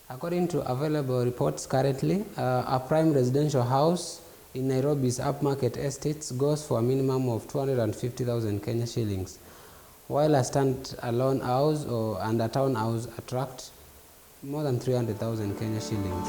According to available reports currently, a prime residential house in Nairobi's upmarket estates goes for a minimum of 250,000 Kenya shillings, while a stand-alone house and a townhouse attract more than 300,000 Kenya shillings.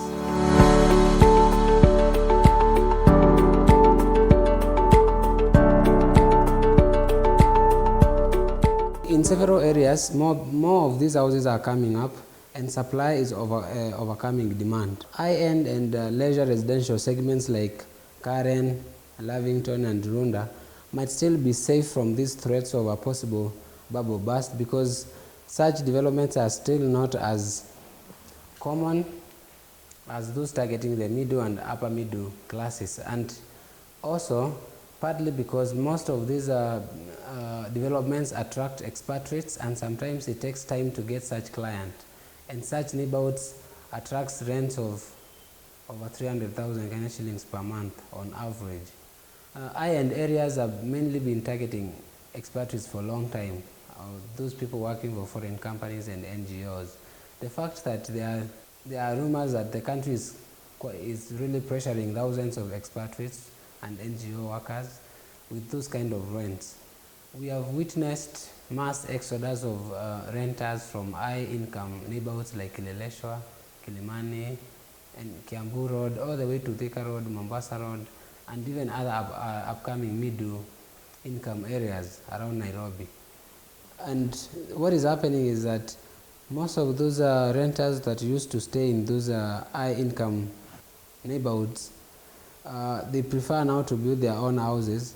In several areas, more of these houses are coming up, and supply is overcoming demand. High-end and leisure residential segments like Karen, Lavington, and Runda might still be safe from these threats of a possible bubble burst because such developments are still not as common as those targeting the middle and upper middle classes, and also partly because most of these developments attract expatriates, and sometimes it takes time to get such clients, and such neighborhoods attracts rents of over 300,000 Kenya shillings per month on average. High-end areas have mainly been targeting expatriates for a long time, those people working for foreign companies and NGOs. The fact that there are rumors that the country is really pressuring thousands of expatriates and NGO workers with those kind of rents. We have witnessed mass exodus of renters from high-income neighborhoods like Kileleshwa, Kilimani, and Kiambu Road, all the way to Thika Road, Mombasa Road, and even other upcoming middle-income areas around Nairobi. And what is happening is that most of those renters that used to stay in those high-income neighborhoods, they prefer now to build their own houses,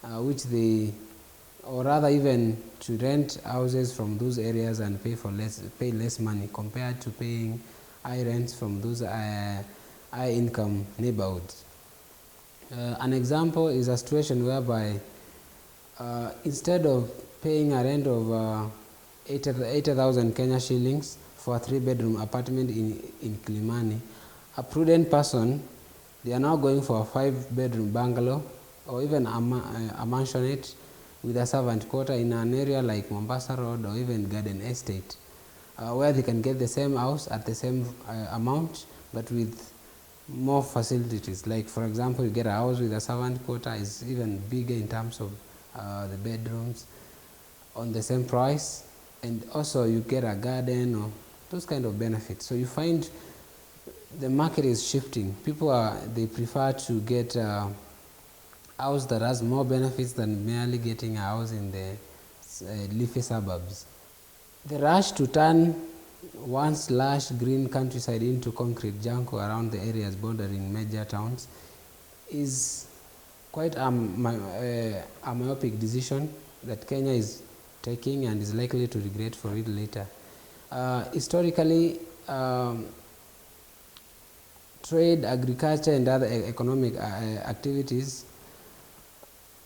or rather even to rent houses from those areas and pay less money compared to paying high rents from those high-income neighborhoods. An example is a situation whereby instead of paying a rent of 80,000 Kenya shillings for a 3-bedroom apartment in Kilimani, a prudent person, they are now going for a 5-bedroom bungalow or even a mansionette with a servant quarter in an area like Mombasa Road or even Garden Estate, where they can get the same house at the same amount but with more facilities. Like, for example, you get a house with a servant quarter is even bigger in terms of the bedrooms on the same price, and also you get a garden or those kind of benefits. So you find the market is shifting. They prefer to get a house that has more benefits than merely getting a house in the leafy suburbs. The rush to turn once lush green countryside into concrete jungle around the areas bordering major towns is quite a myopic decision that Kenya is taking and is likely to regret for it later. Historically, trade, agriculture, and other economic activities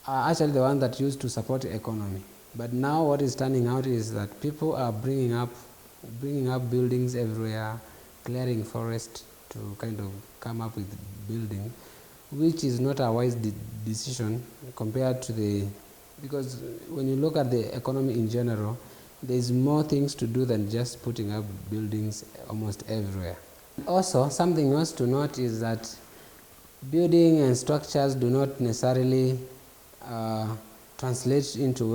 are actually the ones that used to support the economy. But now what is turning out is that people are bringing up buildings everywhere, clearing forest to kind of come up with building, which is not a wise decision compared to because when you look at the economy in general, there's more things to do than just putting up buildings almost everywhere. Also, something else to note is that building and structures do not necessarily translate into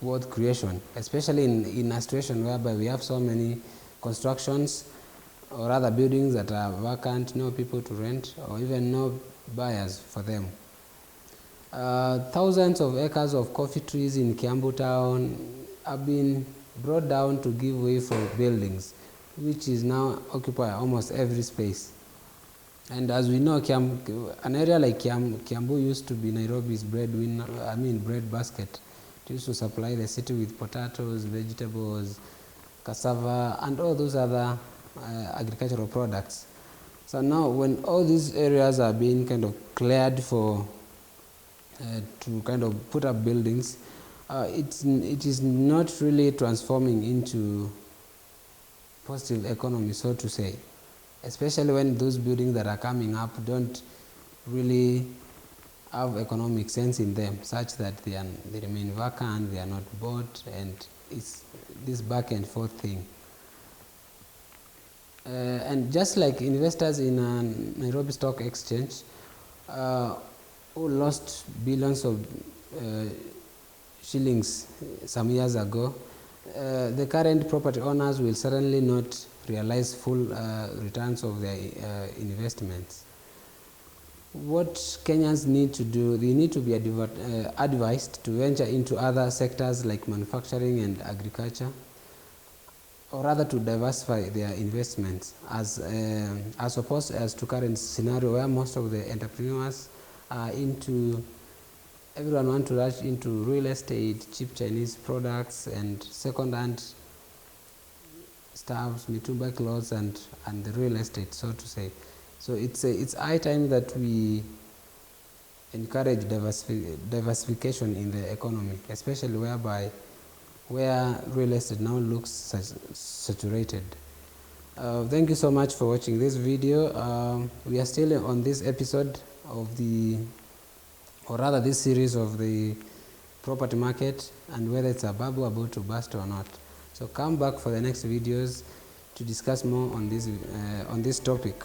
wealth creation, especially in a situation whereby we have so many constructions or rather buildings that are vacant, no people to rent, or even no buyers for them. Thousands of acres of coffee trees in Kiambu town have been brought down to give way for buildings, which is now occupy almost every space. And as we know, an area like Kiambu used to be Nairobi's bread basket. It used to supply the city with potatoes, vegetables, cassava, and all those other agricultural products. So now when all these areas are being kind of cleared to kind of put up buildings, it is not really transforming into positive economy, so to say, especially when those buildings that are coming up don't really have economic sense in them, such that they remain vacant, they are not bought, and it's this back and forth thing. And just like investors in Nairobi Stock Exchange, who lost billions of shillings some years ago, the current property owners will certainly not realize full returns of their investments. What Kenyans need to do, they need to be advised to venture into other sectors like manufacturing and agriculture, or rather to diversify their investments, as opposed as to current scenario where most of the entrepreneurs are into, everyone wants to rush into real estate, cheap Chinese products and second-hand stuffs, mitumba clothes and the real estate, so to say. So it's high time that we encourage diversification in the economy, especially where real estate now looks saturated. Thank you so much for watching this video. We are still on this episode of this series of the property market and whether it's a bubble about to burst or not. So come back for the next videos to discuss more on this topic.